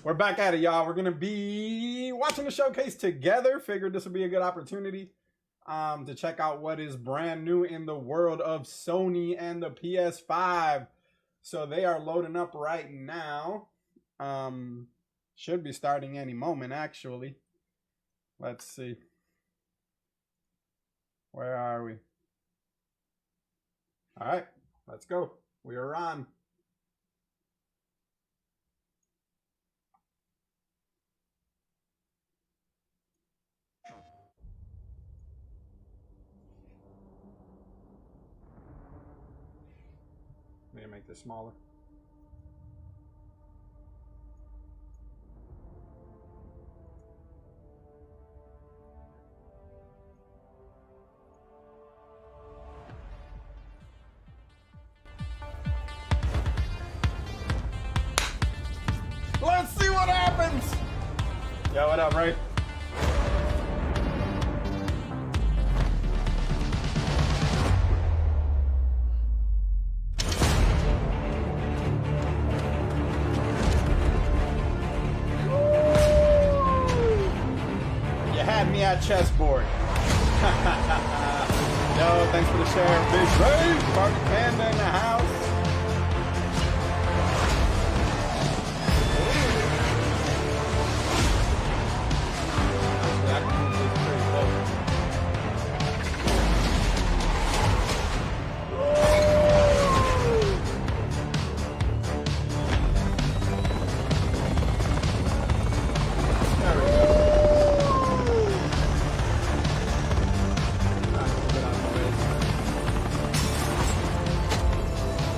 We're back at it, y'all. We're going to be watching the showcase together. Figured this would be a good opportunity to check out what is brand new in the world of Sony and the PS5. So they are loading up right now. Should be starting any moment, actually. Let's see. Where are we? All right, let's go. We are on. Let me make this smaller. Let's see what happens. Yo, what up, Ray? Me at chessboard. Yo, thanks for the share. Big Ray, Mark Panda in the house.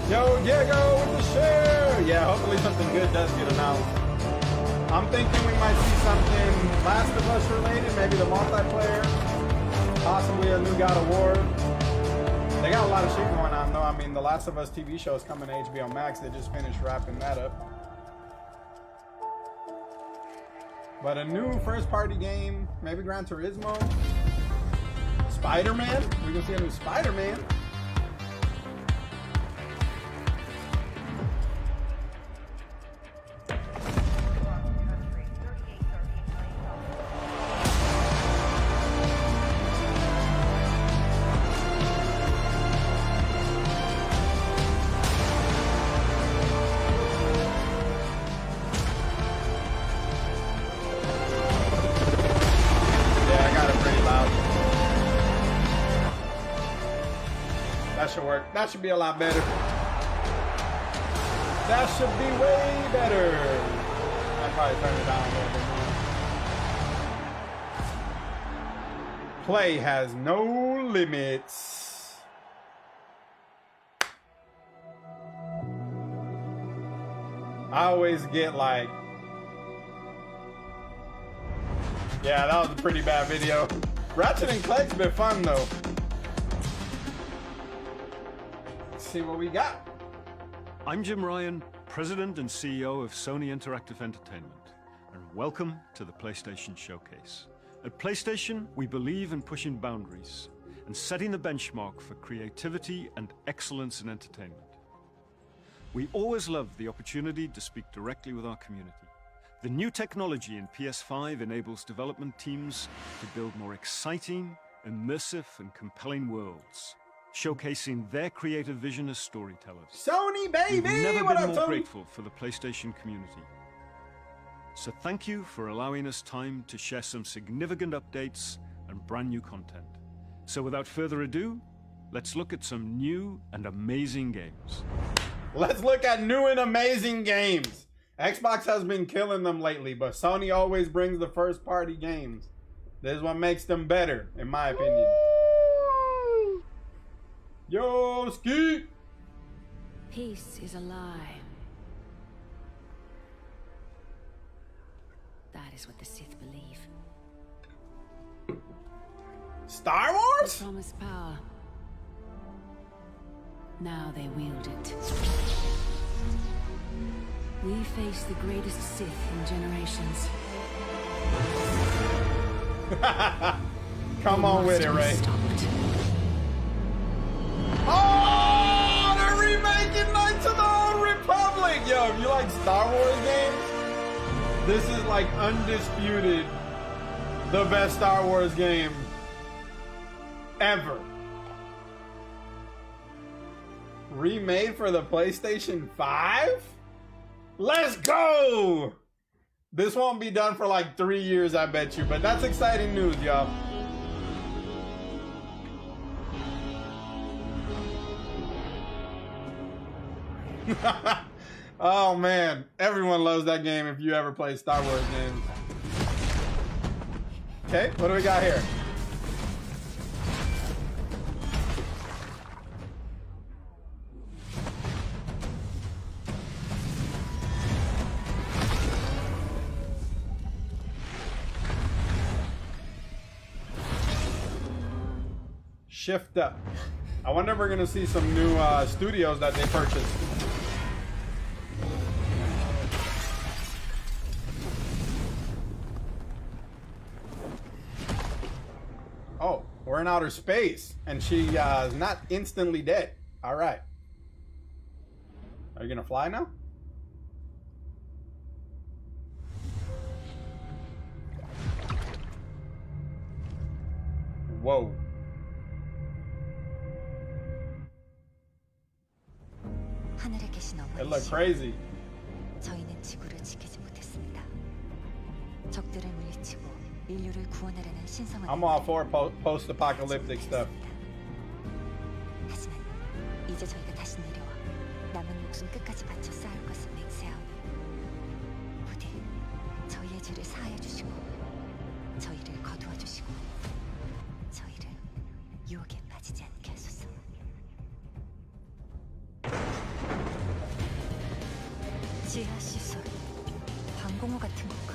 Yo, Diego with the share. Yeah, hopefully something good does get announced. I'm thinking we might see something Last of Us related, maybe the multiplayer, possibly a new God of War. They got a lot of shit going on though. I mean, the Last of Us TV show is coming to HBO Max. They just finished wrapping that up. But a new first-party game, maybe Gran Turismo, Spider-Man. We can see a new Spider-Man. That should work. That should be a lot better. That should be way better. I'll probably turn it down a little bit more. Play has no limits. I always get like... Yeah, that was a pretty bad video. Ratchet and Clank's been fun though. See what we got. I'm Jim Ryan, President and CEO of Sony Interactive Entertainment, and welcome to the PlayStation Showcase. At PlayStation, we believe in pushing boundaries and setting the benchmark for creativity and excellence in entertainment. We always love the opportunity to speak directly with our community. The new technology in PS5 enables development teams to build more exciting, immersive, and compelling worlds, showcasing their creative vision as storytellers. Sony, baby! We've never what been up, more Tony? grateful for the PlayStation community. So thank you for allowing us time to share some significant updates and brand new content. So without further ado, let's look at some new and amazing games. Let's look at new and amazing games. Xbox has been killing them lately, but Sony always brings the first-party games. This is what makes them better, in my opinion. Yo, Ski! Peace is a lie. That is what the Sith believe. Star They Wars? promise power. Now they wield it. We face the greatest Sith in generations. Come on with it, Ray. Stopped. Oh, they're remaking Knights of the Old Republic! Yo, if you like Star Wars games, This is like undisputed the best Star Wars game ever. Remade for the PlayStation 5? Let's go! This won't be done for like 3 years, I bet you, but that's exciting news, y'all. Oh man, everyone loves that game if you ever play Star Wars games. Okay, what do we got here? Shift up. I wonder if we're gonna see some new studios that they purchased. Oh, we're in outer space, and she is not instantly dead. All right. Are you gonna fly now? Whoa. It looked crazy. 저희는 지구를 지키지 못했습니다. 적들을 물리치고 인류를 구원하려는 신성한 I'm all for post-apocalyptic stuff. 하지만 이제 저희가 다시 내려와 남은 목숨 끝까지 바쳐 싸울 것을 맹세하오. 부디 저희의 죄를 사하여 주시고 저희를 거두어 주시고 저희를 유혹에 빠지지 않게 하소서. 지하 시설, 방공호 같은 건가?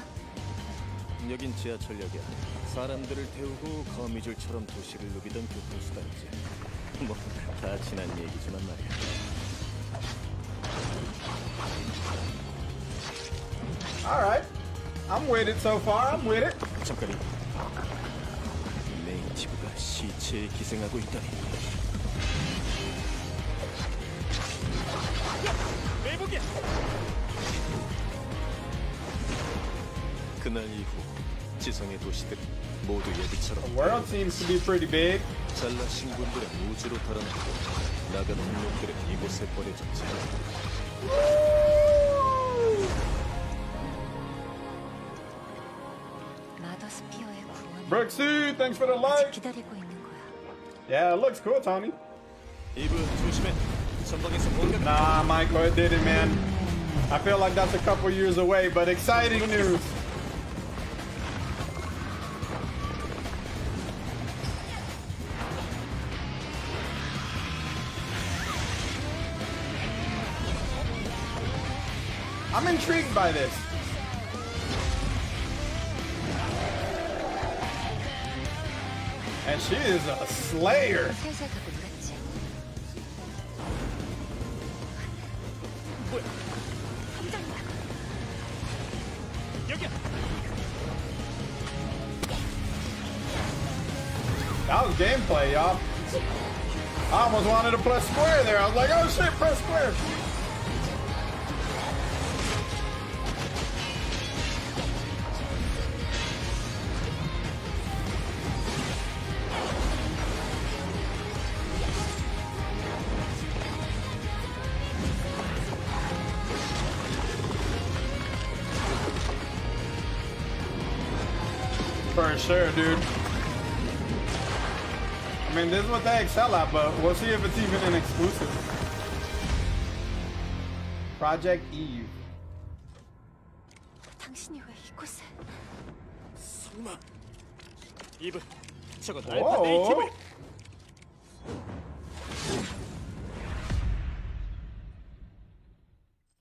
여긴 지하철역이야. 사람들을 태우고 거미줄처럼 도시를 누비던 교통수단이지. 뭐 다 지난 얘기지만 말이야. All right, I'm with it so far. I'm with it. 잠깐이. 네이티브가 시체에 기생하고 있다니. 매복이야. 그날 이후 지성의 도시들은 모두 예비처럼 The world seems to be pretty big. 잘나신 분들은 우주로 달아나고 나가는 놈들은 이곳에 버려졌지. 마더스피어의 구원을 Brooksy, thanks for the 아직 like. 기다리고 있는 거야. Yeah, it looks cool, Tony. 이브 조심해. 전방에서 뭔가. Nah, Michael, it did it, man. I feel like that's a couple years away, but exciting news. I'm intrigued by this. And she is a slayer. 살살 가고 놀았지. 뭐야? 여기야. That was gameplay, y'all. I almost wanted to press square there. I was like, oh shit, press square. For sure, dude. I mean, this is what they excel at, but we'll see if it's even an exclusive. Project Eve. 당신이 왜 이곳에? 설마. 이브, 저건 Whoa. 알파 네이티브.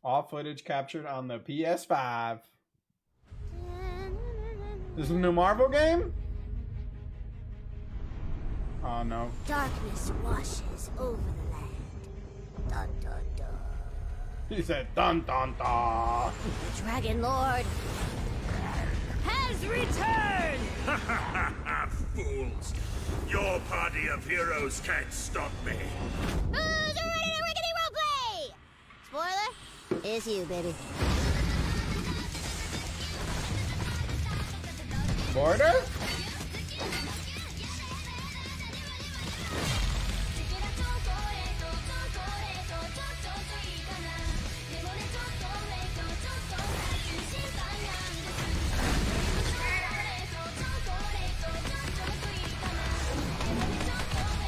All footage captured on the PS5. This is a new Marvel game? Oh no. Darkness washes over the land. Dun dun dun. He said dun dun dun. The Dragon Lord has returned! Fools! Your party of heroes can't stop me. Who's ready to rickety roleplay? Spoiler? It's you, baby. Border?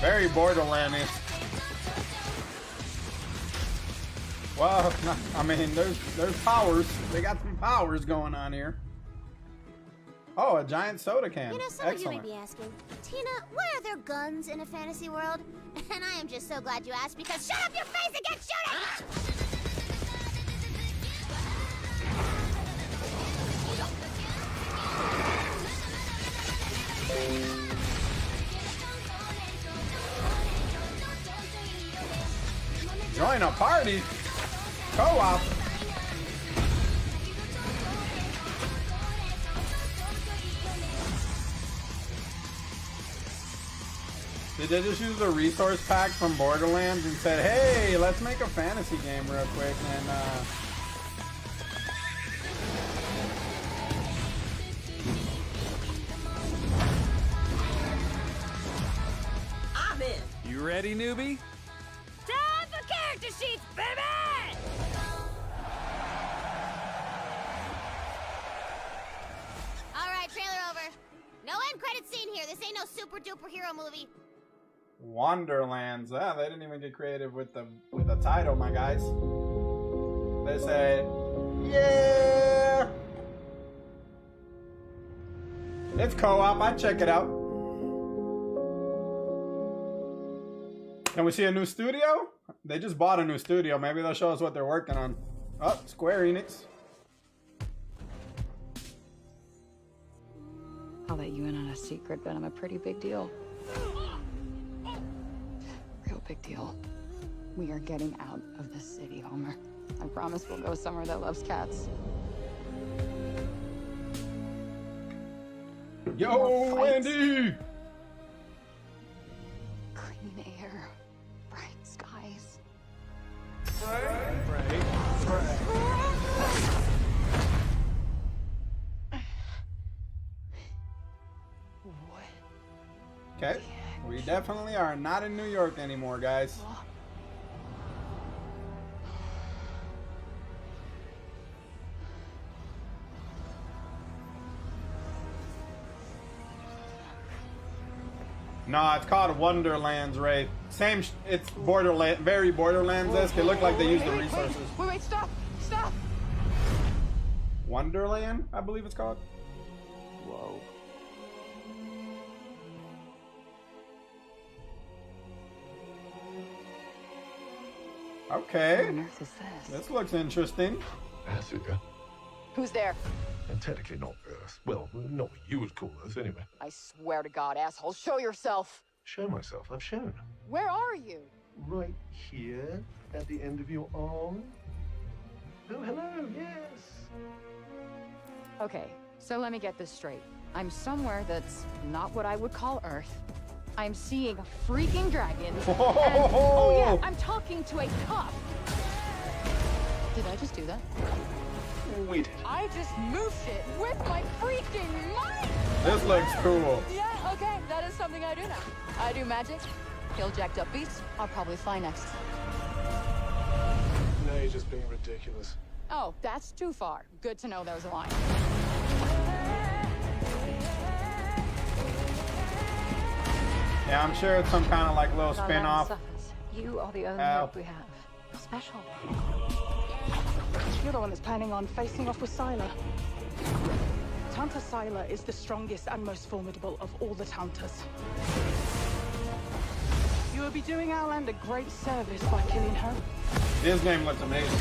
Very Borderlandish. Well, I mean, there's powers. They got some powers going on here. Oh, a giant soda can. You know, some of you may Excellent. be asking, Tina, why are there guns in a fantasy world? And I am just so glad you asked, because shut up your face and get shooting! Join a party? Co-op? Did they just use the resource pack from Borderlands and said, hey, let's make a fantasy game real quick and I'm in. You ready, newbie? Time for character sheets, baby! Alright, trailer over. No end credit scene here. This ain't no super duper hero movie. Wonderlands. Yeah, they didn't even get creative with the title, my guys. They said, yeah. It's co-op. I'd check it out. Can we see a new studio? They just bought a new studio. Maybe they'll show us what they're working on. Oh, Square Enix. I'll let you in on a secret, but I'm a pretty big deal. Real big deal. We are getting out of the city, Homer. I promise we'll go somewhere that loves cats. Yo, More fights. Wendy! Clean air, bright skies. Okay, we definitely are not in New York anymore, guys. No, it's called Wonderlands, Ray. Same, it's Borderland, very Borderlands-esque. It looked like they used the resources. Wait, stop! Stop! Wonderland, I believe it's called. Whoa. Okay, What on earth is this? this looks interesting. That's it, yeah. Who's there? And technically not Earth. Well, not what you would call Earth, anyway. I swear to God, asshole, show yourself! Show myself. I've shown. Where are you? Right here, at the end of your arm. Oh, hello, yes. Okay, so let me get this straight. I'm somewhere that's not what I would call Earth. I'm seeing a freaking dragon. And, oh yeah, I'm talking to a cop. Did I just do that? We did. I just moved it with my freaking mind! This looks cool. Yeah, okay, that is something I do now. I do magic, kill jacked up beasts, I'll probably fly next. No, you're just being ridiculous. Oh, that's too far. Good to know there's a line. Yeah, I'm sure it's some kind of like little spin-off. You are the only Ow. hope we have. Special. You're the one that's planning on facing off with Sylar. Tanta Sylar is the strongest and most formidable of all the Tantas. You will be doing our land a great service by killing her. This game looks amazing.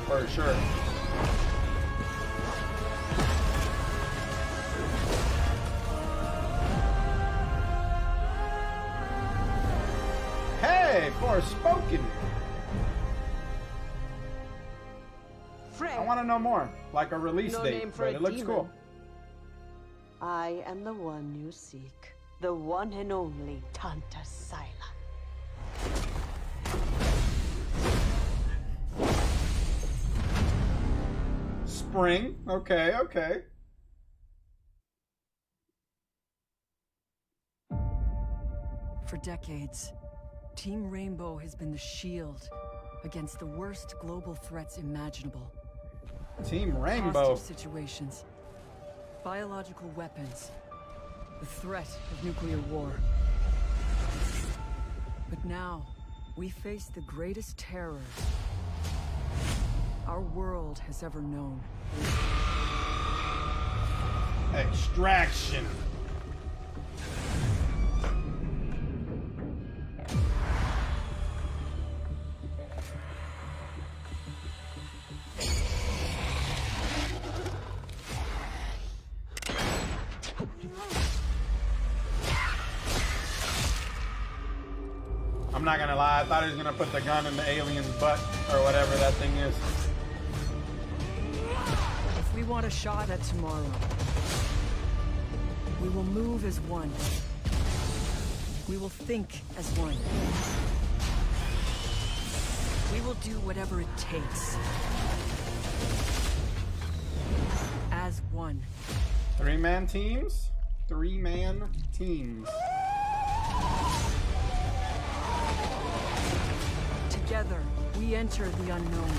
For sure. Hey, Forspoken. I want to know more. Like a release No date, name for but a it looks demon. cool. I am the one you seek. The one and only Tanta Sylar. Spring. Okay, okay. For decades, Team Rainbow has been the shield against the worst global threats imaginable. Team Rainbow. Hostage situations, biological weapons, the threat of nuclear war. But now, we face the greatest terror our world has ever known. Extraction. I'm not gonna lie, I thought he was gonna put the gun in the alien's butt or whatever that thing is. If we want a shot at tomorrow, we will move as one. We will think as one. We will do whatever it takes. As one. 3-man teams? 3-man teams. Together, we enter the unknown.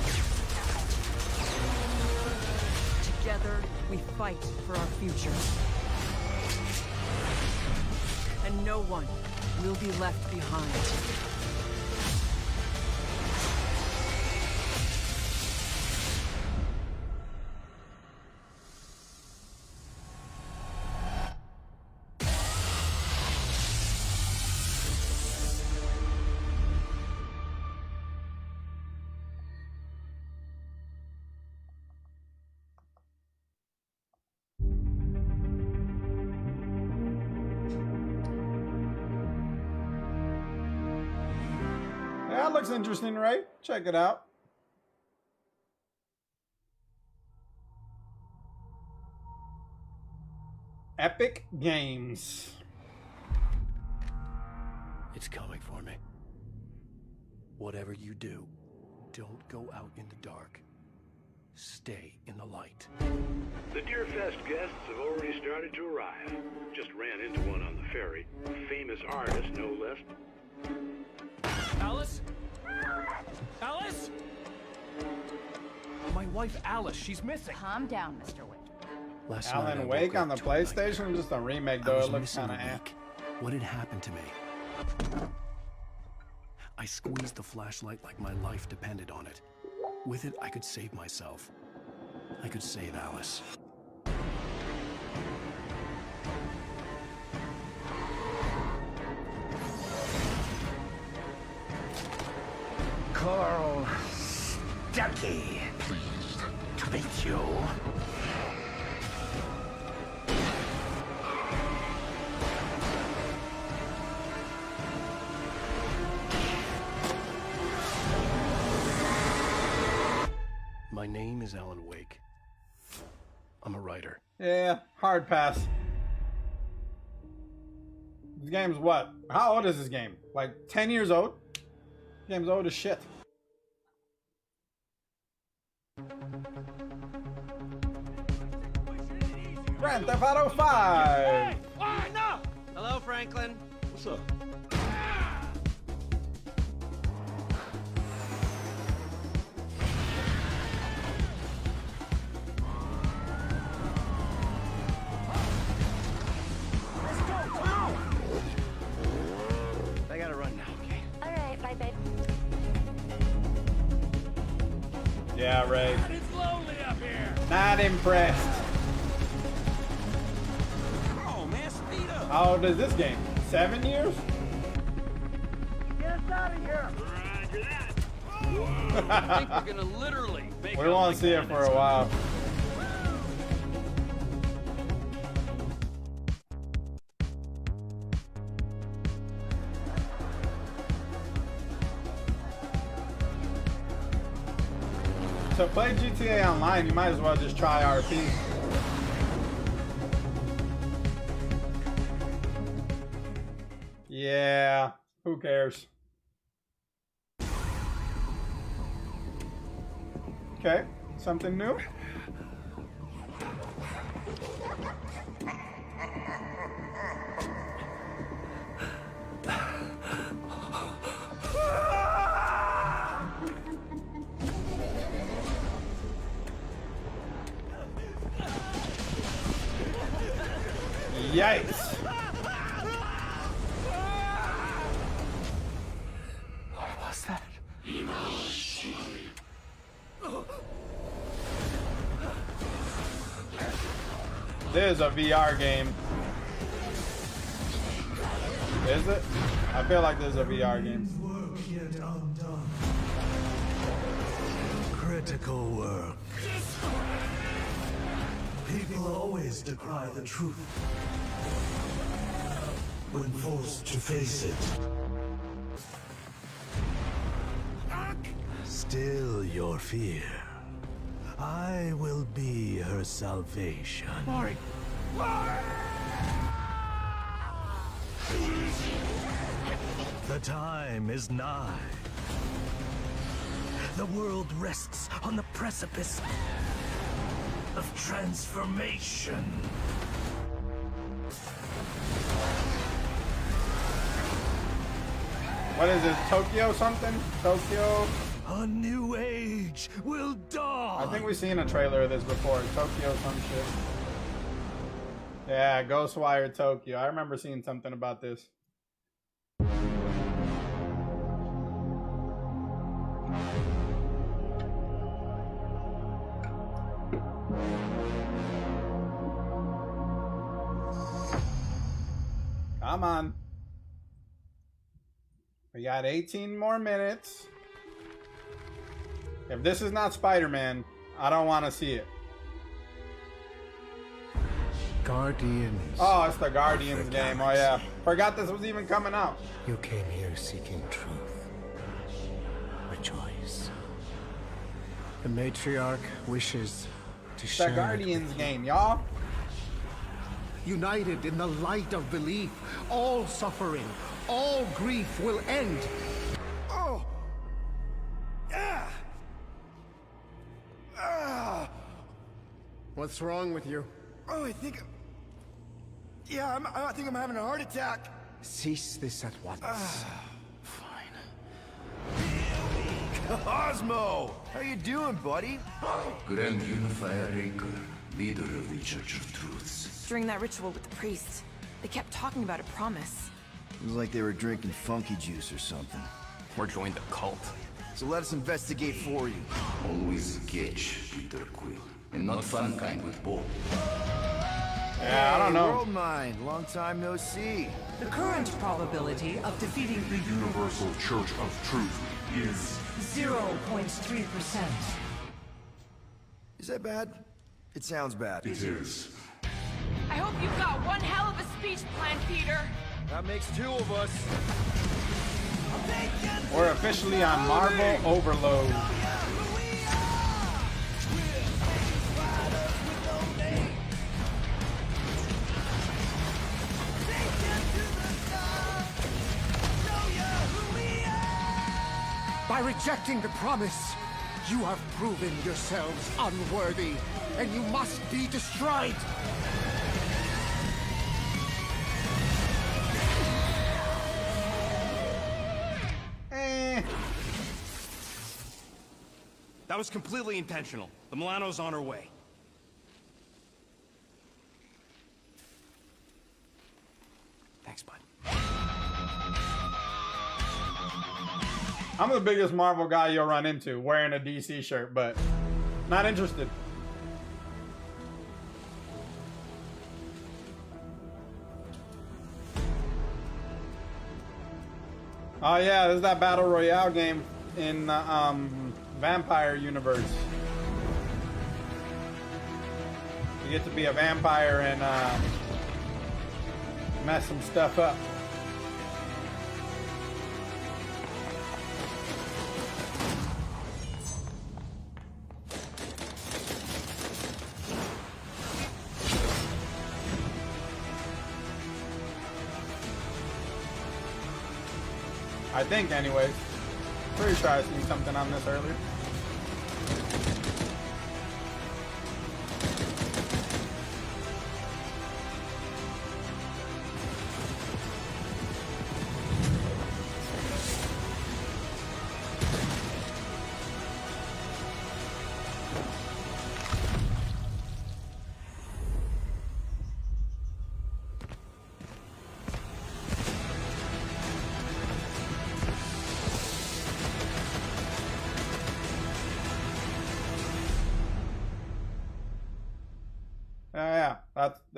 Together, we fight for our future. And no one will be left behind. That looks interesting, right? Check it out. Epic Games. It's coming for me. Whatever you do, don't go out in the dark. Stay in the light. The Deerfest guests have already started to arrive. Just ran into one on the ferry. Famous artist, no less. Alice? Alice? My wife Alice, she's missing. Calm down, Mr. Wake. Alan Wake on the PlayStation? Just a remake though, it looks kinda What had happened to me? I squeezed the flashlight like my life depended on it. With it, I could save myself. I could save Alice. Carl Stucky. Pleased to meet you. My name is Alan Wake. I'm a writer. Yeah, hard pass. This game's what? How old is this game? Like 10 years old? This game's old as shit. Grand Theft Auto 5! Hey! Oh, no! Hello, Franklin. What's up? I gotta run now, okay? Alright, bye, babe. Yeah, Ray. It's lonely up here. Not impressed. Oh, man, speed up. How old is this game? 7 years? Get us out of here. Roger that. I think we're gonna literally make We won't see it for a while. To play GTA Online, you might as well just try RP. Yeah, who cares? Okay, something new? Yikes. What was that? This is a VR game. Is it? I feel like this is a VR game. Work yet undone. Critical work. People always decry the truth when forced to face it. Still your fear. I will be her salvation. Mari! The time is nigh. The world rests on the precipice of transformation. What is this? Tokyo something? Tokyo? A new age will dawn. I think we've seen a trailer of this before. Tokyo some shit. Yeah, Ghostwire Tokyo. I remember seeing something about this. Come on. We got 18 more minutes. If this is not Spider-Man, I don't want to see it. Guardians. Oh, it's the Guardians game. Oh, yeah. Forgot this was even coming out. You came here seeking truth. Rejoice. The matriarch wishes to share The Guardians game, y'all. United in the light of belief, all suffering, all grief will end. Oh! Ah! Ah! What's wrong with you? Oh, I think... Yeah, I think I'm having a heart attack. Cease this at once. Cosmo! How you doing, buddy? Grand Unifier Raker, leader of the Church of Truths. During that ritual with the priests, they kept talking about a promise. It was like they were drinking funky juice or something. Or joined the cult. So let us investigate for you. Always catch, Peter Quill. And not fun kind with Bob. Yeah, I don't know. World Mind, long time no see. The current probability of defeating the Universal Church of Truth is 0.3%. Is that bad? It sounds bad. It is. I hope you've got one hell of a speech plan, Peter. That makes two of us. We're officially on Marvel Overload. By rejecting the promise, you have proven yourselves unworthy, and you must be destroyed. That was completely intentional. The Milano's on her way. Thanks, bud. I'm the biggest Marvel guy you'll run into wearing a DC shirt, but not interested. Oh yeah, this is that Battle Royale game in the Vampire universe. You get to be a vampire and mess some stuff up. I think, anyways. Pretty sure I seen something on this earlier.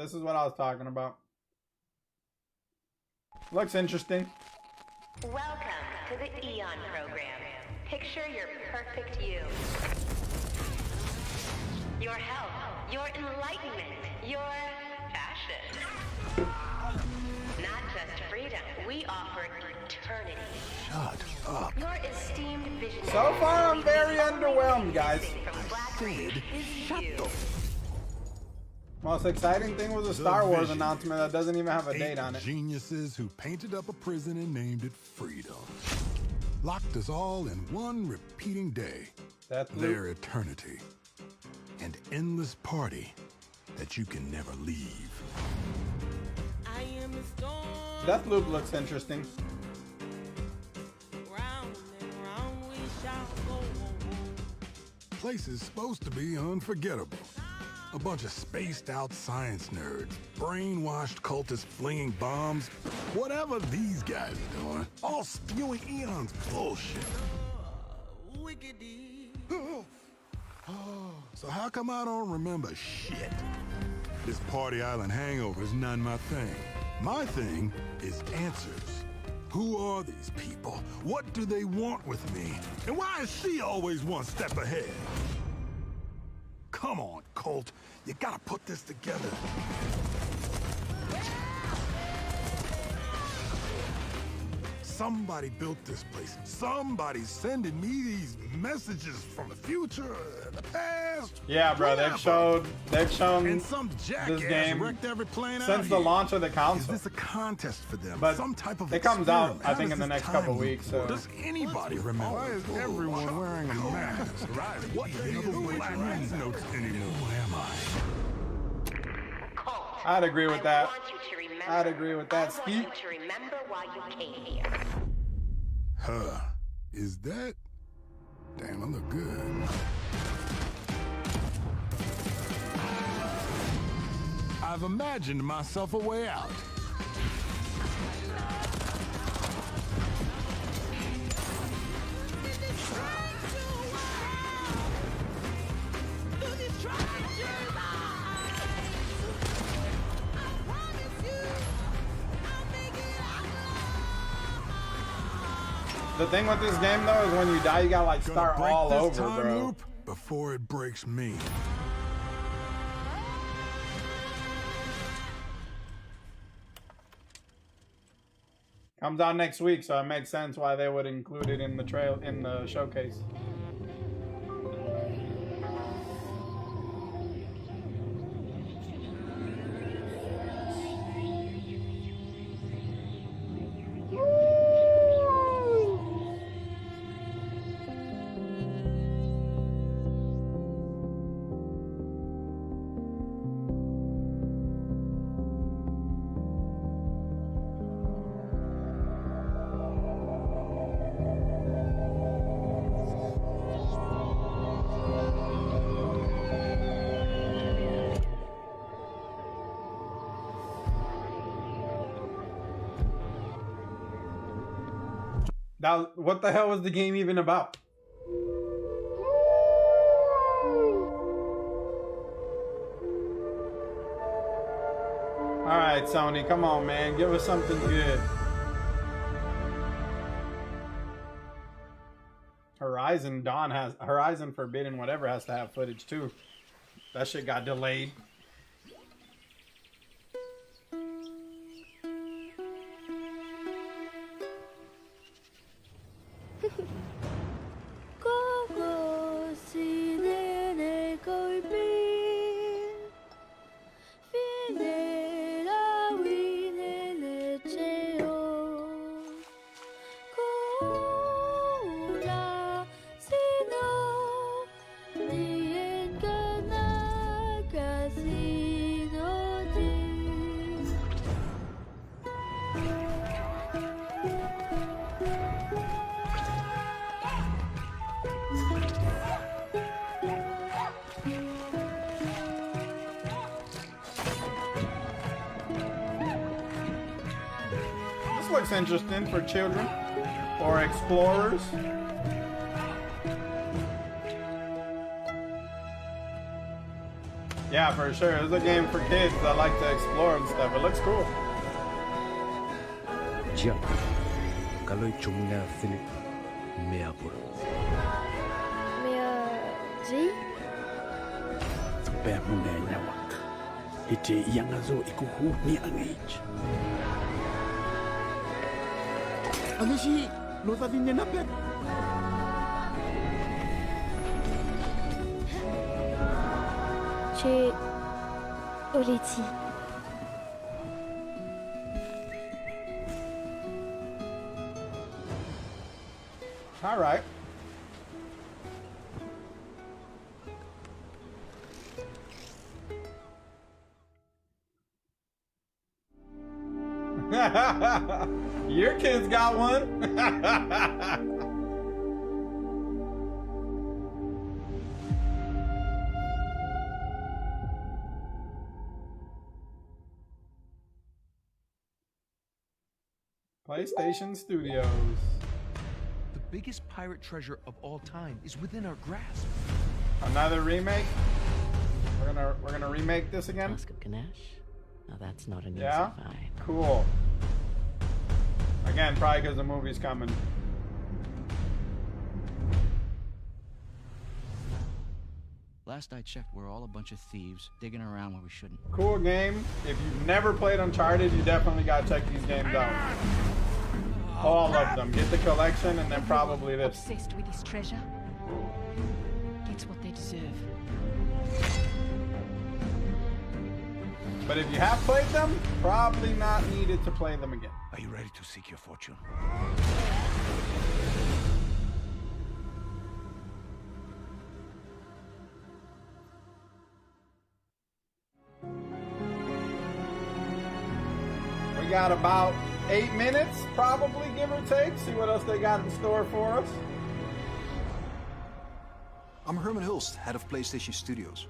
this is what I was talking about. Looks interesting. Welcome to the Eon program. Picture your perfect you. Your health, your enlightenment, your passion. Not just freedom, we offer eternity. Shut up. Your esteemed visionary. So far, I'm very underwhelmed, guys. Shut the Most exciting thing was a Star Wars announcement that doesn't even have a date on it. Geniuses who painted up a prison and named it freedom. Locked us all in one repeating day. Their eternity. An endless party that you can never leave. Deathloop looks interesting. Place is supposed to be unforgettable. A bunch of spaced out science nerds, brainwashed cultists flinging bombs, whatever these guys are doing, all spewing Eon's bullshit. So how come I don't remember shit? This Party Island hangover is none my thing. My thing is answers. Who are these people? What do they want with me? And why is she always one step ahead? Come on, Colt. You gotta put this together. Somebody built this place. Somebody's sending me these messages from the future, the past. Yeah, bro, they've shown and some this game wrecked every plane since the launch of the console. Is this a contest for them? But some type of it comes out, experiment? I think, How in the does next this couple time weeks. So. Does anybody remember? Why is everyone wearing a mask? What the black notes anymore? Who am I? I'd agree with that. I'd agree with that, I want you to remember why you came here. Huh. Is that? Damn, I look good. I've imagined myself a way out. The thing with this game, though, is when you die, you gotta like start all over, bro. Loop before it breaks me. Comes out next week, so it makes sense why they would include it in the showcase. Now, what the hell was the game even about? Alright, Sony, come on, man. Give us something good. Horizon Forbidden whatever has to have footage too. That shit got delayed. Looks interesting for children or explorers. Yeah, for sure. It's a game for kids that like to explore and stuff. It looks cool. Jump. Kaloy chunga Philip Meapur. Mea Sampai muna nyawak. Iti yang azo ikuhu ni angage. Ano si Lota din niya napet? J'ai Oleti. All right. Your kids got one. PlayStation Studios. The biggest pirate treasure of all time is within our grasp. Another remake? We're gonna remake this again? Mask of Ganesh? Now that's not an easy Yeah? fight. Cool. Again, probably because the movie's coming. Last I checked, we're all a bunch of thieves digging around where we shouldn't. Cool game. If you've never played Uncharted, you definitely gotta check these games out. All of them. Get the collection and then probably this. Obsessed with this treasure. It's what they deserve. But if you have played them, probably not needed to play them again. Are you ready to seek your fortune? We got about 8 minutes, probably, give or take. See what else they got in store for us. I'm Herman Hulst, head of PlayStation Studios.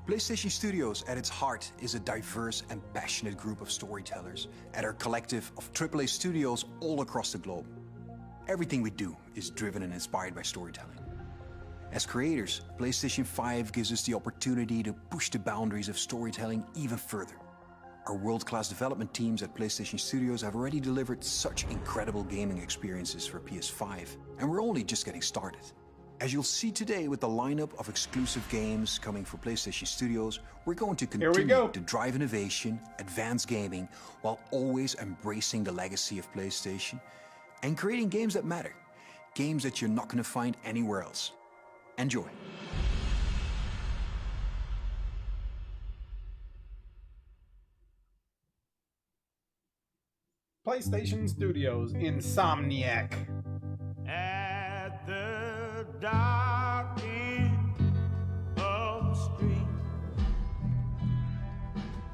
PlayStation Studios, at its heart, is a diverse and passionate group of storytellers at our collective of AAA studios all across the globe. Everything we do is driven and inspired by storytelling. As creators, PlayStation 5 gives us the opportunity to push the boundaries of storytelling even further. Our world-class development teams at PlayStation Studios have already delivered such incredible gaming experiences for PS5, and we're only just getting started. As you'll see today with the lineup of exclusive games coming for PlayStation Studios, we're going to continue to drive innovation, advance gaming, while always embracing the legacy of PlayStation and creating games that matter. Games that you're not going to find anywhere else. Enjoy. PlayStation Studios, Insomniac. At the dark end of the street,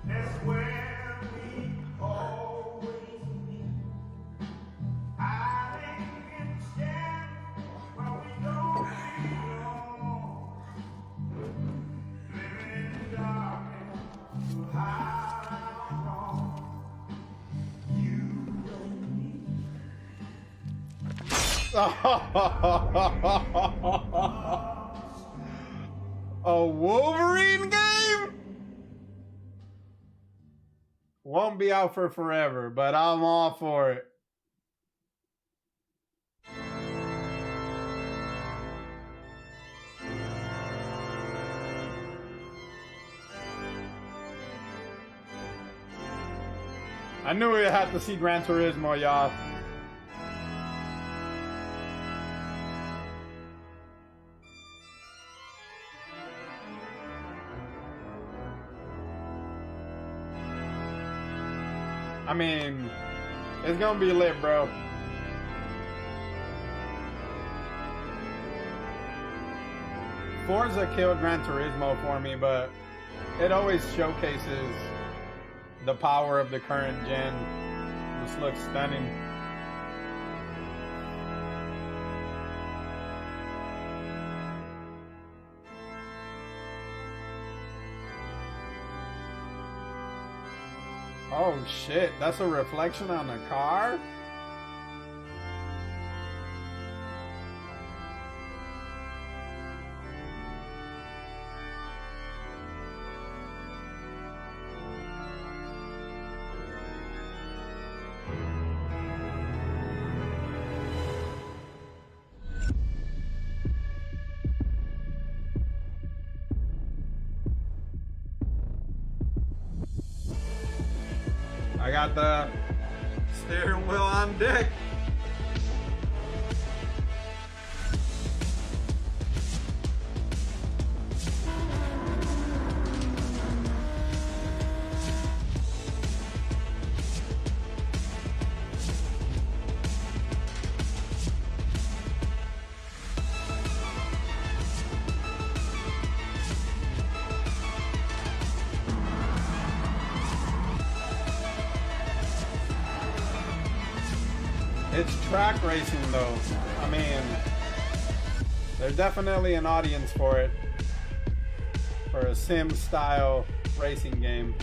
that's where we always meet. Hiding in the shadows while we don't belong. Living in the darkness, hide out wrong. You and me. A Wolverine game? Won't be out for forever, but I'm all for it. I knew we had to see Gran Turismo, y'all. I mean, it's gonna be lit, bro. Forza killed Gran Turismo for me, but it always showcases the power of the current gen. This looks stunning. Oh shit, that's a reflection on the car? I got the steering wheel on deck. It's track racing though. I mean, there's definitely an audience for it. For a sim style racing game.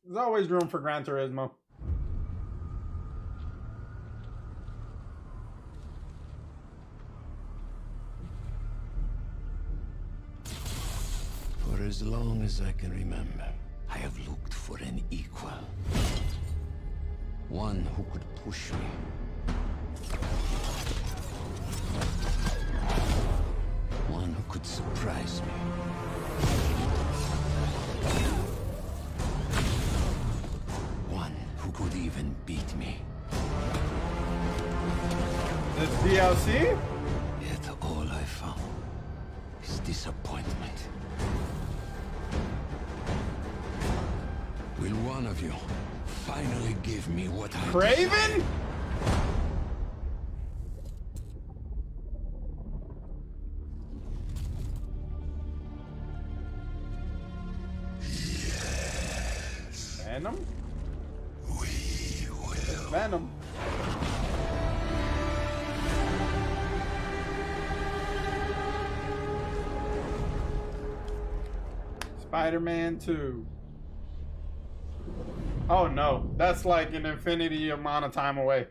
There's always room for Gran Turismo. For as long as I can remember, I have looked for an equal. One who could push me. One who could surprise me. One who could even beat me. This DLC? Yet all I found is disappointment. Will one of you finally give me what I Craven? Yes. Venom? We will. It's Venom. Spider-Man 2. Oh no, that's like an infinity amount of time away.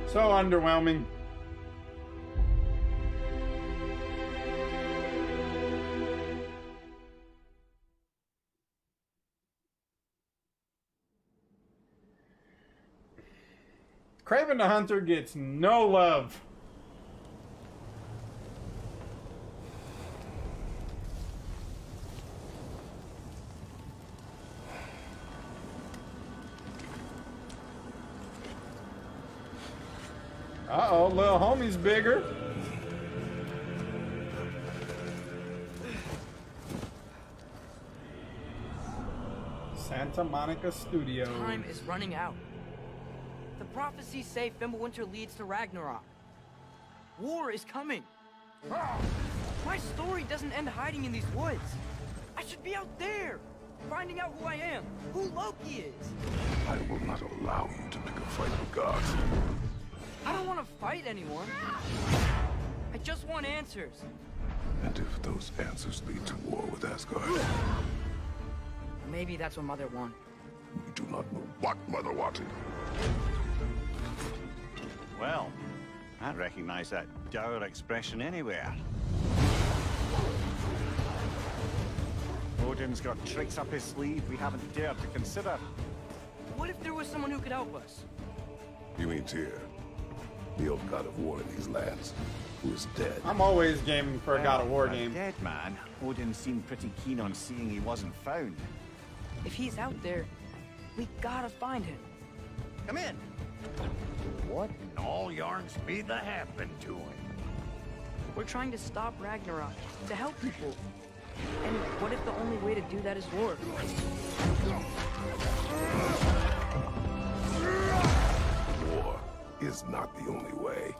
So underwhelming. Craven the Hunter gets no love. Uh-oh, little homie's bigger. Santa Monica Studios. Time is running out. The prophecies say Fimbulwinter leads to Ragnarok. War is coming. My story doesn't end hiding in these woods. I should be out there, finding out who I am, who Loki is. I will not allow you to pick a fight with gods. I don't want to fight anymore. I just want answers. And if those answers lead to war with Asgard? Maybe that's what Mother wanted. We do not know what Mother wanted. Well, I recognize that dour expression anywhere. Odin's got tricks up his sleeve we haven't dared to consider. What if there was someone who could help us? You mean Tyr, the old god of war in these lands, who is dead? I'm always gaming for a God of War a game. Dead man. Odin seemed pretty keen on seeing he wasn't found. If he's out there, we gotta find him. Come in. What in all yarns speed that happened to him? We're trying to stop Ragnarok, to help people. And what if the only way to do that is war? War is not the only way.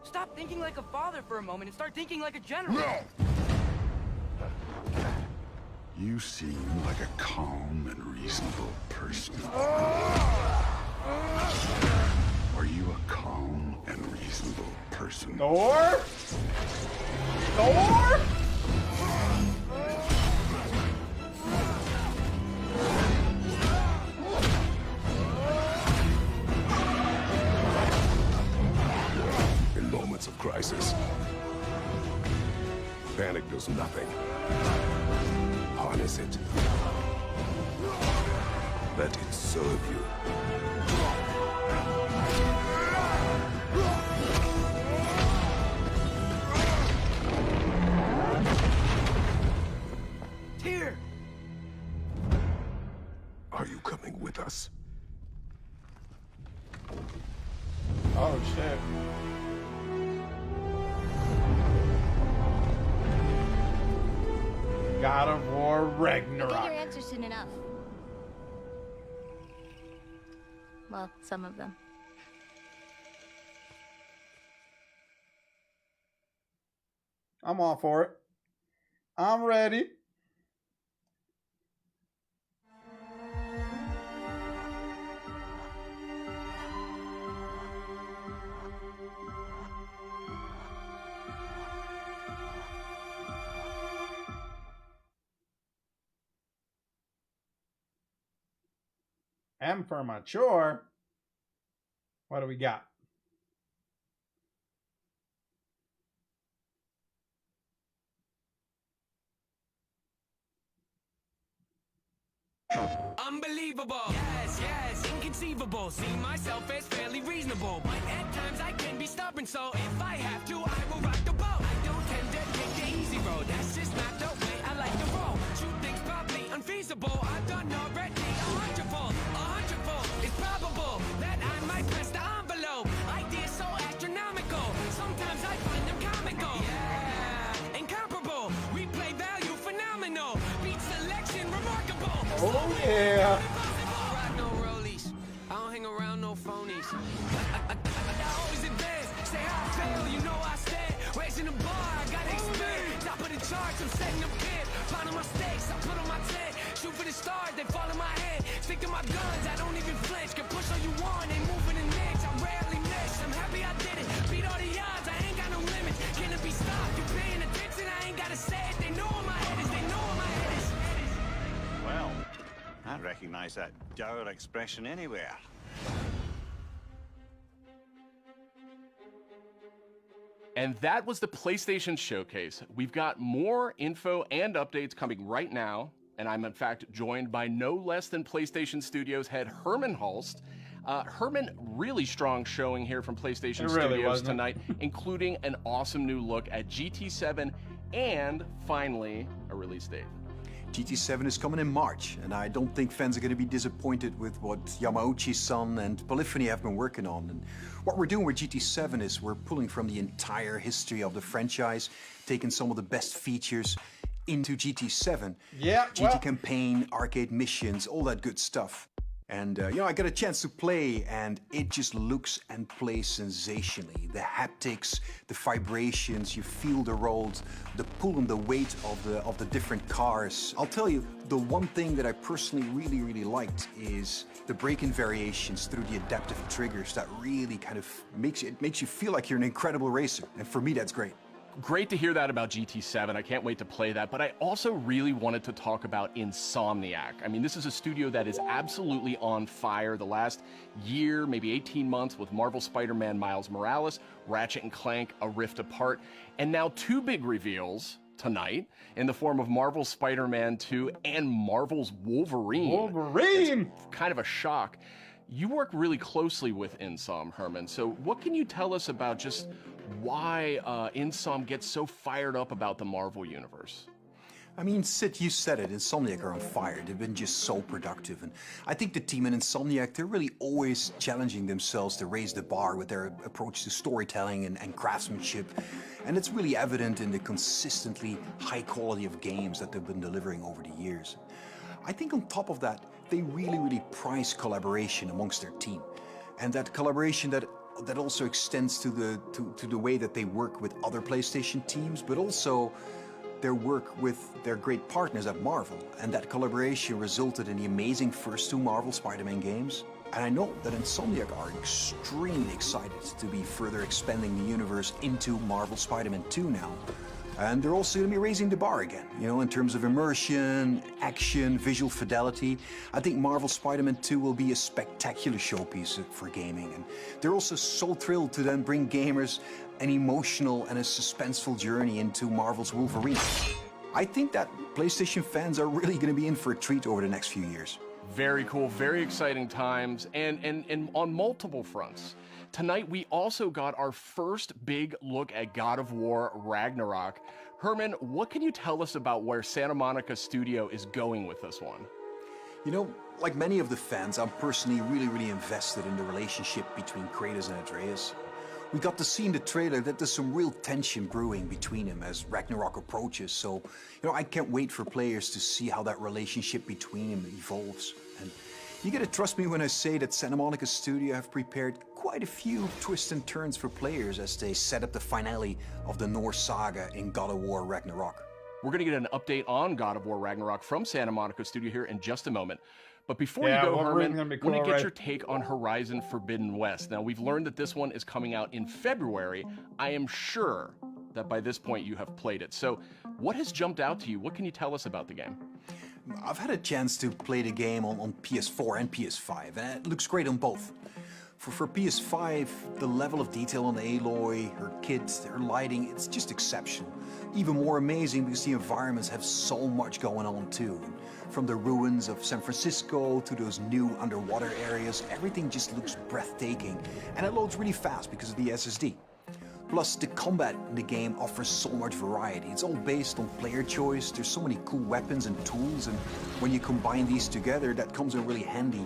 Stop thinking like a father for a moment and start thinking like a general. No! You seem like a calm and reasonable person. Are you a calm and reasonable person? Thor? Thor? In moments of crisis, panic does nothing. Harness it. Let it serve you. Here. Are you coming with us? Oh shit. God of War Ragnarok. I get your answers soon enough. Well, some of them. I'm all for it. I'm ready. M for mature. What do we got? Unbelievable. Yes, yes, inconceivable. See myself as fairly reasonable. But at times I can be stubborn, so if I have to, I will rock the boat. I don't tend to take the easy road. That's just not the way I like to roll. Shoot things probably unfeasible. I've done already a hundredfold. It's probable that I might press the envelope. Ideas so astronomical. Sometimes I find them comical. Yeah, incomparable. Replay value phenomenal. Beat selection remarkable. Oh yeah. Rock no rollies. I don't hang around no phonies. I always advance. Say I fail, you know I stand. Raising the bar, I gotta expand. Top of the charts, I'm setting up camp. Pounding my stakes, I put on my tent. Shoot for the stars, they fall in my head. Stick to my guns, I don't even flinch. Can push all you want, ain't moving the next. I rarely miss. I'm happy I did it. Beat all the odds, I ain't got no limits. Can it be stopped? You paying attention? I ain't gotta say it. They know where my head is. They know where my head is. Well, I recognize that dour expression anywhere. And that was the PlayStation Showcase. We've got more info and updates coming right now, and I'm in fact joined by no less than PlayStation Studios head Herman Hulst. Herman, really strong showing here from PlayStation Studios tonight, including an awesome new look at GT7 and finally a release date. GT7 is coming in March, and I don't think fans are going to be disappointed with what Yamauchi-san and Polyphony have been working on. And what we're doing with GT7 is we're pulling from the entire history of the franchise, taking some of the best features into GT7. Yeah, GT campaign, arcade missions, all that good stuff. And, you know, I got a chance to play, and it just looks and plays sensationally. The haptics, the vibrations, you feel the rolls, the pull and the weight of the different cars. I'll tell you, the one thing that I personally really liked is the braking variations through the adaptive triggers. That really kind of makes you feel like you're an incredible racer. And for me, that's great. Great to hear that about GT7. I can't wait to play that, but I also really wanted to talk about Insomniac. I mean, this is a studio that is absolutely on fire the last year, maybe 18 months with Marvel Spider-Man Miles Morales, Ratchet & Clank, A Rift Apart, and now two big reveals tonight in the form of Marvel's Spider-Man 2 and Marvel's Wolverine. Wolverine! It's kind of a shock. You work really closely with Insom, Herman, so what can you tell us about just why Insom gets so fired up about the Marvel Universe? I mean, Sid, you said it, Insomniac are on fire. They've been just so productive. And I think the team in Insomniac, they're really always challenging themselves to raise the bar with their approach to storytelling and craftsmanship. And it's really evident in the consistently high quality of games that they've been delivering over the years. I think on top of that, they really prize collaboration amongst their team. And that collaboration that also extends to the way that they work with other PlayStation teams, but also their work with their great partners at Marvel. And that collaboration resulted in the amazing first 2 Marvel Spider-Man games. And I know that Insomniac are extremely excited to be further expanding the universe into Marvel Spider-Man 2 now. And they're also going to be raising the bar again, you know, in terms of immersion, action, visual fidelity. I think Marvel Spider-Man 2 will be a spectacular showpiece for gaming. And they're also so thrilled to then bring gamers an emotional and a suspenseful journey into Marvel's Wolverine. I think that PlayStation fans are really going to be in for a treat over the next few years. Very cool, very exciting times, and on multiple fronts. Tonight, we also got our first big look at God of War Ragnarok. Herman, what can you tell us about where Santa Monica Studio is going with this one? You know, like many of the fans, I'm personally really invested in the relationship between Kratos and Atreus. We got to see in the trailer that there's some real tension brewing between them as Ragnarok approaches, so, you know, I can't wait for players to see how that relationship between them evolves. And you gotta trust me when I say that Santa Monica Studio have prepared quite a few twists and turns for players as they set up the finale of the Norse saga in God of War Ragnarok. We're gonna get an update on God of War Ragnarok from Santa Monica Studio here in just a moment. But before you go, Herman, I want to get your take on Horizon Forbidden West. Now, we've learned that this one is coming out in February. I am sure that by this point you have played it. So what has jumped out to you? What can you tell us about the game? I've had a chance to play the game on PS4 and PS5, and it looks great on both. For PS5, the level of detail on Aloy, her kit, her lighting, it's just exceptional. Even more amazing because the environments have so much going on too. From the ruins of San Francisco to those new underwater areas, everything just looks breathtaking, and it loads really fast because of the SSD. Plus, the combat in the game offers so much variety. It's all based on player choice. There's so many cool weapons and tools, and when you combine these together, that comes in really handy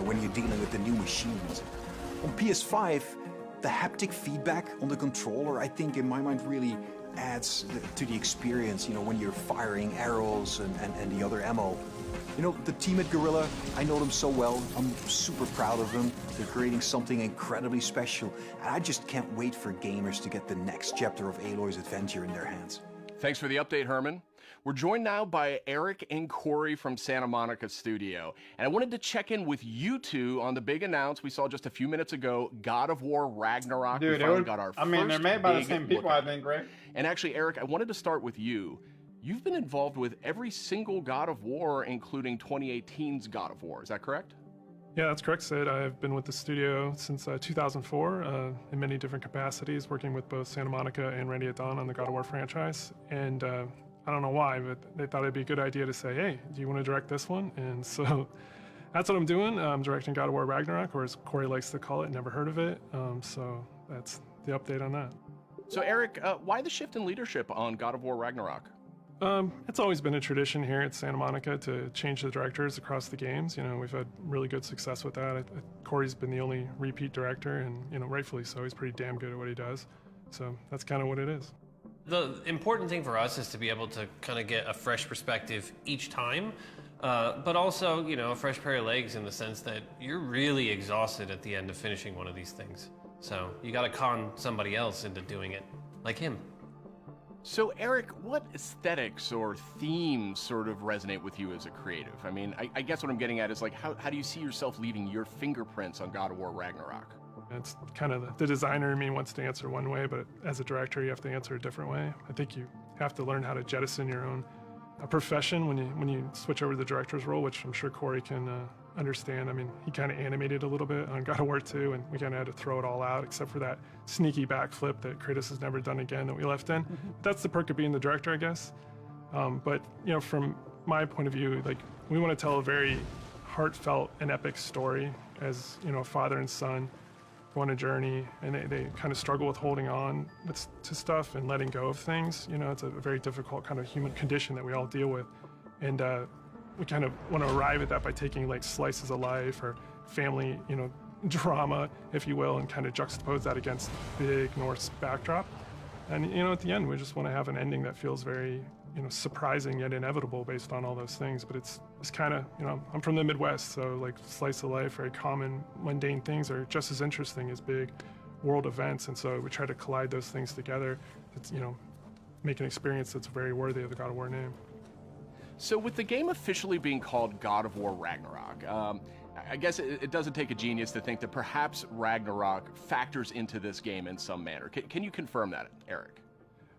when you're dealing with the new machines. On PS5, the haptic feedback on the controller, I think in my mind really adds to the experience, you know, when you're firing arrows and the other ammo. You know, the team at Guerrilla, I know them so well. I'm super proud of them. They're creating something incredibly special, and I just can't wait for gamers to get the next chapter of Aloy's adventure in their hands. Thanks for the update, Herman. We're joined now by Eric and Corey from Santa Monica Studio. And I wanted to check in with you two on the big announce we saw just a few minutes ago, God of War Ragnarok. Dude, we finally got our first they're made by the big same people, look. I think, right? And actually, Eric, I wanted to start with you. You've been involved with every single God of War, including 2018's God of War. Is that correct? Yeah, that's correct, Sid. I've been with the studio since 2004 in many different capacities, working with both Santa Monica and Randy at Dawn on the God of War franchise. And I don't know why, but they thought it'd be a good idea to say, hey, do you want to direct this one? And so that's what I'm doing. I'm directing God of War Ragnarok, or as Corey likes to call it, never heard of it. So that's the update on that. So Eric, why the shift in leadership on God of War Ragnarok? It's always been a tradition here at Santa Monica to change the directors across the games. You know, we've had really good success with that. Corey's been the only repeat director, and, you know, rightfully so. He's pretty damn good at what he does. So that's kind of what it is. The important thing for us is to be able to kind of get a fresh perspective each time, but also, you know, a fresh pair of legs in the sense that you're really exhausted at the end of finishing one of these things. So you got to con somebody else into doing it, like him. So Eric, what aesthetics or themes sort of resonate with you as a creative? I mean, I guess what I'm getting at is, like, how do you see yourself leaving your fingerprints on God of War Ragnarok? It's kind of the designer in me wants to answer one way, but as a director, you have to answer a different way. I think you have to learn how to jettison your own profession when you switch over to the director's role, which I'm sure Corey can understand. I mean, he kind of animated a little bit on God of War 2, and we kind of had to throw it all out, except for that sneaky backflip that Kratos has never done again that we left in. That's the perk of being the director, I guess. But, you know, from my point of view, like, we want to tell a very heartfelt and epic story as, you know, a father and son go on a journey, and they kind of struggle with holding on to stuff and letting go of things. You know, it's a very difficult kind of human condition that we all deal with. And we kind of want to arrive at that by taking like slices of life or family, you know, drama, if you will, and kind of juxtapose that against big Norse backdrop. And, you know, at the end, we just want to have an ending that feels very, you know, surprising yet inevitable based on all those things. But it's kind of, you know, I'm from the Midwest, so like slice of life, very common, mundane things are just as interesting as big world events. And so we try to collide those things together. It's, you know, make an experience that's very worthy of the God of War name. So with the game officially being called God of War Ragnarok, I guess it doesn't take a genius to think that perhaps Ragnarok factors into this game in some manner. Can you confirm that, Eric?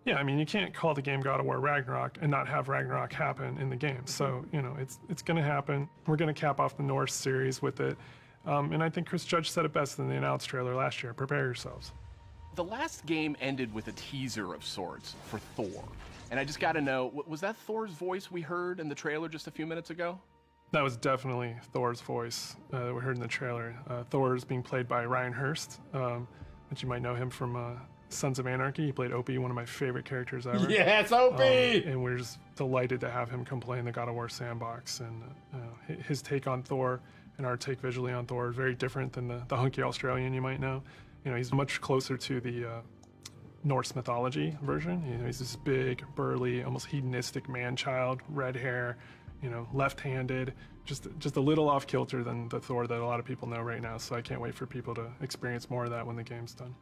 Yeah, I mean, you can't call the game God of War Ragnarok and not have Ragnarok happen in the game. So, you know, it's going to happen. We're going to cap off the Norse series with it. And I think Chris Judge said it best in the announced trailer last year. Prepare yourselves. The last game ended with a teaser of sorts for Thor. And I just got to know, was that Thor's voice we heard in the trailer just a few minutes ago? That was definitely Thor's voice that we heard in the trailer. Thor is being played by Ryan Hurst, which you might know him from Sons of Anarchy. He played Opie, one of my favorite characters ever. Yes, Opie! And we're just delighted to have him come play in the God of War sandbox. And his take on Thor and our take visually on Thor is very different than the hunky Australian you might know. You know, he's much closer to the Norse mythology version. You know, he's this big, burly, almost hedonistic man-child, red hair, you know, left-handed, just a little off kilter than the Thor that a lot of people know right now. So I can't wait for people to experience more of that when the game's done.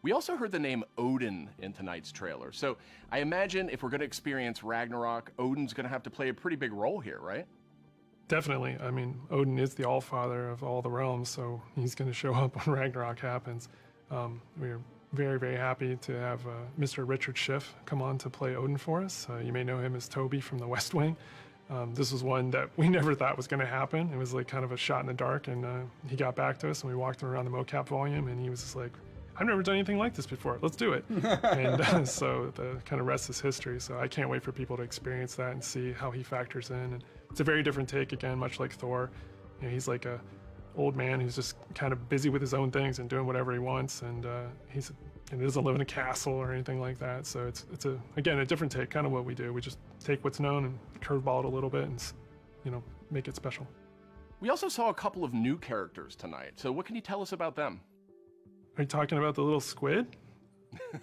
We also heard the name Odin in tonight's trailer. So I imagine if we're going to experience Ragnarok, Odin's going to have to play a pretty big role here, right? Definitely. I mean, Odin is the Allfather of all the realms, so he's going to show up when Ragnarok happens. We're very, very happy to have Mr. Richard Schiff come on to play Odin for us. You may know him as Toby from The West Wing. This was one that we never thought was going to happen. It was like kind of a shot in the dark, and he got back to us, and we walked him around the mocap volume, and he was just like, I've never done anything like this before. Let's do it. And so the kind of rest is history. So I can't wait for people to experience that and see how he factors in. And it's a very different take, again, much like Thor. You know, he's like a old man who's just kind of busy with his own things and doing whatever he wants. And he doesn't live in a castle or anything like that. So it's again, a different take, kind of what we do. We just take what's known and curveball it a little bit and, you know, make it special. We also saw a couple of new characters tonight. So what can you tell us about them? Are you talking about the little squid?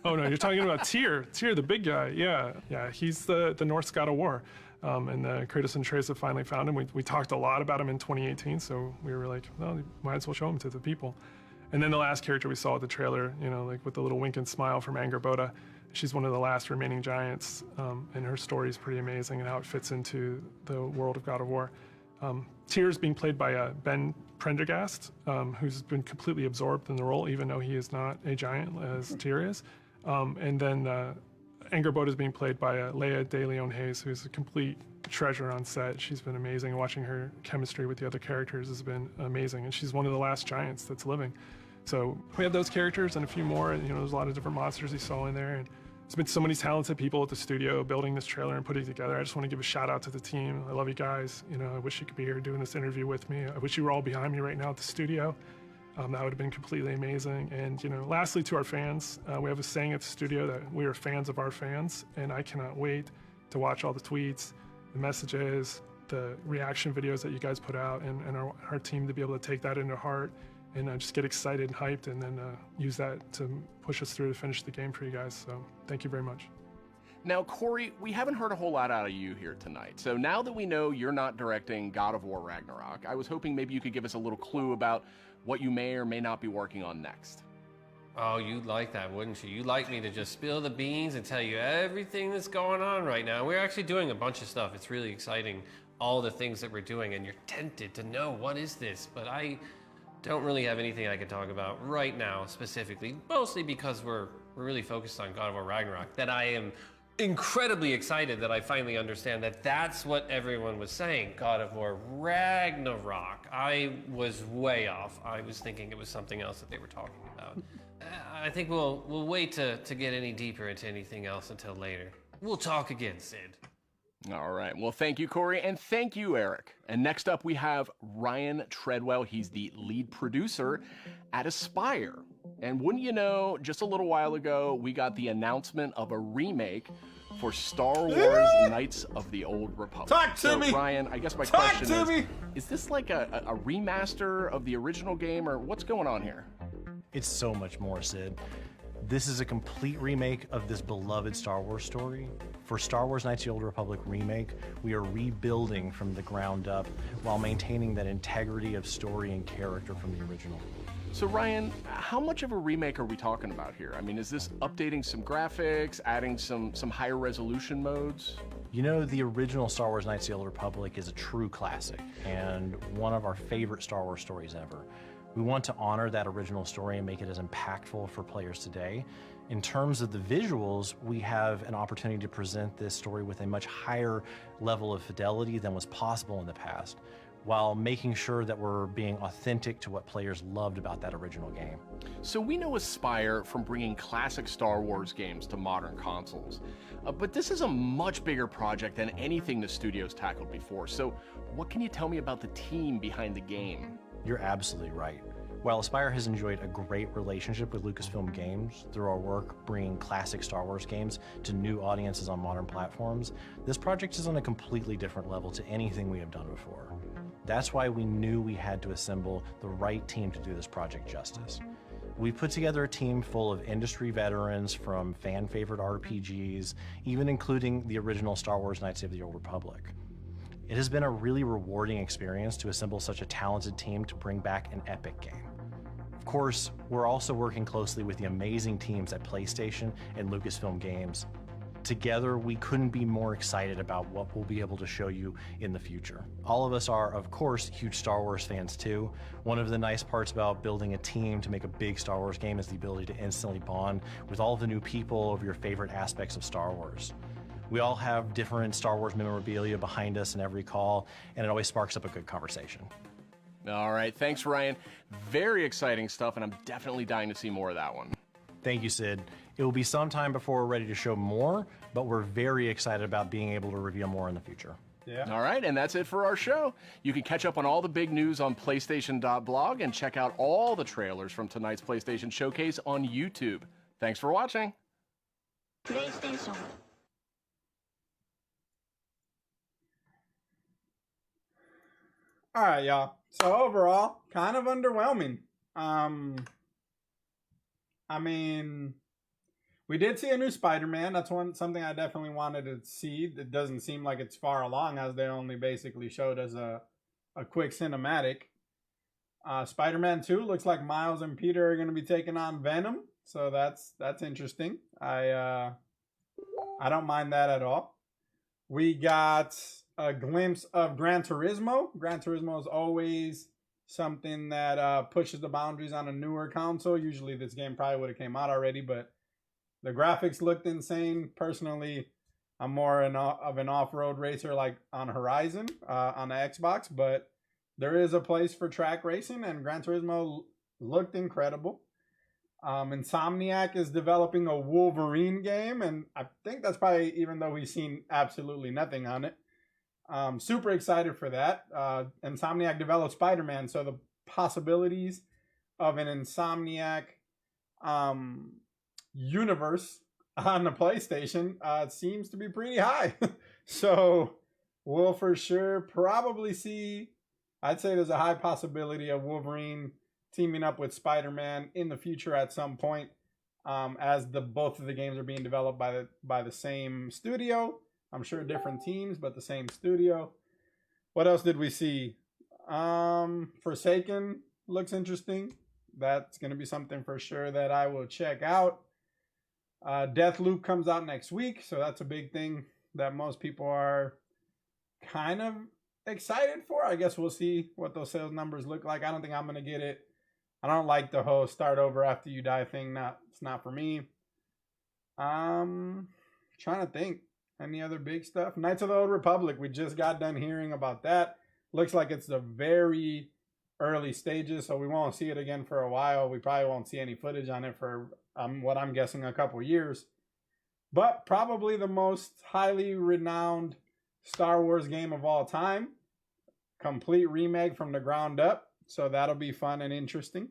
Oh no, you're talking about Tyr. Tyr, the big guy. Yeah, he's the Norse God of War. And Kratos and Atreus have finally found him. We talked a lot about him in 2018, so we were like, well, might as well show him to the people. And then the last character we saw at the trailer, you know, like with the little wink and smile from Angrboda, she's one of the last remaining giants, and her story is pretty amazing and how it fits into the world of God of War. Tyr is being played by Ben Prendergast, who's been completely absorbed in the role, even though he is not a giant as Tyr is. And then Angrboda is being played by Leia De Leon Hayes, who's a complete treasure on set. She's been amazing. Watching her chemistry with the other characters has been amazing, and she's one of the last giants that's living. So we have those characters and a few more. You know, there's a lot of different monsters you saw in there, and there's been so many talented people at the studio building this trailer and putting it together. I just want to give a shout out to the team. I love you guys. You know, I wish you could be here doing this interview with me. I wish you were all behind me right now at the studio. That would have been completely amazing. And, you know, lastly, to our fans, we have a saying at the studio that we are fans of our fans, and I cannot wait to watch all the tweets, the messages, the reaction videos that you guys put out, and our team to be able to take that into heart and just get excited and hyped, and then use that to push us through to finish the game for you guys. So thank you very much. Now, Corey, we haven't heard a whole lot out of you here tonight. So now that we know you're not directing God of War Ragnarok, I was hoping maybe you could give us a little clue about what you may or may not be working on next. Oh, you'd like that, wouldn't you? You'd like me to just spill the beans and tell you everything that's going on right now. We're actually doing a bunch of stuff. It's really exciting, all the things that we're doing, and you're tempted to know what is this, but I don't really have anything I can talk about right now specifically, mostly because we're really focused on God of War Ragnarok, that I am incredibly excited that I finally understand that that's what everyone was saying, God of War Ragnarok. I was way off. I was thinking it was something else that they were talking about. I think we'll wait to get any deeper into anything else until later. We'll talk again, Sid. All right. Well, thank you, Corey, and thank you, Eric. And next up, we have Ryan Treadwell. He's the lead producer at Aspire. And wouldn't you know, just a little while ago, we got the announcement of a remake for Star Wars Knights of the Old Republic. Talk to me! Ryan, I guess my Talk question to me! is this like a remaster of the original game, or what's going on here? It's so much more, Sid. This is a complete remake of this beloved Star Wars story. For Star Wars Knights of the Old Republic remake, we are rebuilding from the ground up while maintaining that integrity of story and character from the original. So Ryan, how much of a remake are we talking about here? I mean, is this updating some graphics, adding some higher resolution modes? You know, the original Star Wars Knights of the Old Republic is a true classic and one of our favorite Star Wars stories ever. We want to honor that original story and make it as impactful for players today. In terms of the visuals, we have an opportunity to present this story with a much higher level of fidelity than was possible in the past, while making sure that we're being authentic to what players loved about that original game. So we know Aspire from bringing classic Star Wars games to modern consoles, but this is a much bigger project than anything the studio's tackled before. So what can you tell me about the team behind the game? You're absolutely right. While Aspire has enjoyed a great relationship with Lucasfilm Games through our work bringing classic Star Wars games to new audiences on modern platforms, this project is on a completely different level to anything we have done before. That's why we knew we had to assemble the right team to do this project justice. We put together a team full of industry veterans from fan-favorite RPGs, even including the original Star Wars Knights of the Old Republic. It has been a really rewarding experience to assemble such a talented team to bring back an epic game. Of course, we're also working closely with the amazing teams at PlayStation and Lucasfilm Games. Together, we couldn't be more excited about what we'll be able to show you in the future. All of us are, of course, huge Star Wars fans too. One of the nice parts about building a team to make a big Star Wars game is the ability to instantly bond with all of the new people of your favorite aspects of Star Wars. We all have different Star Wars memorabilia behind us in every call, and it always sparks up a good conversation. All right, thanks, Ryan. Very exciting stuff, and I'm definitely dying to see more of that one. Thank you, Sid. It will be some time before we're ready to show more, but we're very excited about being able to reveal more in the future. Yeah. All right, and that's it for our show. You can catch up on all the big news on PlayStation.blog and check out all the trailers from tonight's PlayStation Showcase on YouTube. Thanks for watching. PlayStation. All right, y'all. So overall, kind of underwhelming. I mean, we did see a new Spider-Man. That's something I definitely wanted to see. It doesn't seem like it's far along, as they only basically showed us a quick cinematic. Spider-Man 2 looks like Miles and Peter are going to be taking on Venom, so that's interesting. I don't mind that at all. We got a glimpse of Gran Turismo. Gran Turismo is always something that pushes the boundaries on a newer console. Usually this game probably would have came out already, but the graphics looked insane. Personally, I'm more of an off-road racer like on Horizon on the Xbox, but there is a place for track racing, and Gran Turismo looked incredible. Insomniac is developing a Wolverine game, and I think that's probably, even though we've seen absolutely nothing on it. Super excited for that. Insomniac developed Spider-Man, so the possibilities of an Insomniac universe on the PlayStation seems to be pretty high. So we'll for sure probably see, I'd say there's a high possibility of Wolverine teaming up with Spider-Man in the future at some point, as both of the games are being developed by the same studio. I'm sure different teams, but the same studio. What else did we see? Forsaken looks interesting. That's going to be something for sure that I will check out. Deathloop comes out next week, so that's a big thing that most people are kind of excited for. I guess we'll see what those sales numbers look like. I don't think I'm going to get it. I don't like the whole start over after you die thing. It's not for me. Trying to think. Any other big stuff? Knights of the Old Republic. We just got done hearing about that. Looks like it's the very early stages, so we won't see it again for a while. We probably won't see any footage on it for what I'm guessing a couple years. But probably the most highly renowned Star Wars game of all time. Complete remake from the ground up. So that'll be fun and interesting.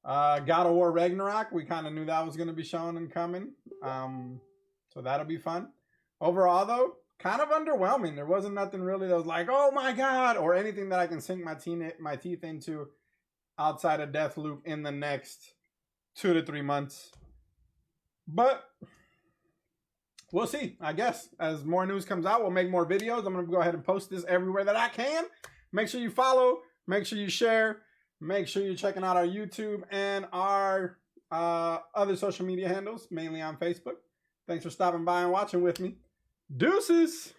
God of War Ragnarok. We kind of knew that was going to be shown and coming. So that'll be fun. Overall, though, kind of underwhelming. There wasn't nothing really that was like, oh my God, or anything that I can sink my teeth into outside of Deathloop in the next 2 to 3 months. But we'll see, I guess. As more news comes out, we'll make more videos. I'm going to go ahead and post this everywhere that I can. Make sure you follow. Make sure you share. Make sure you're checking out our YouTube and our other social media handles, mainly on Facebook. Thanks for stopping by and watching with me. Deuces!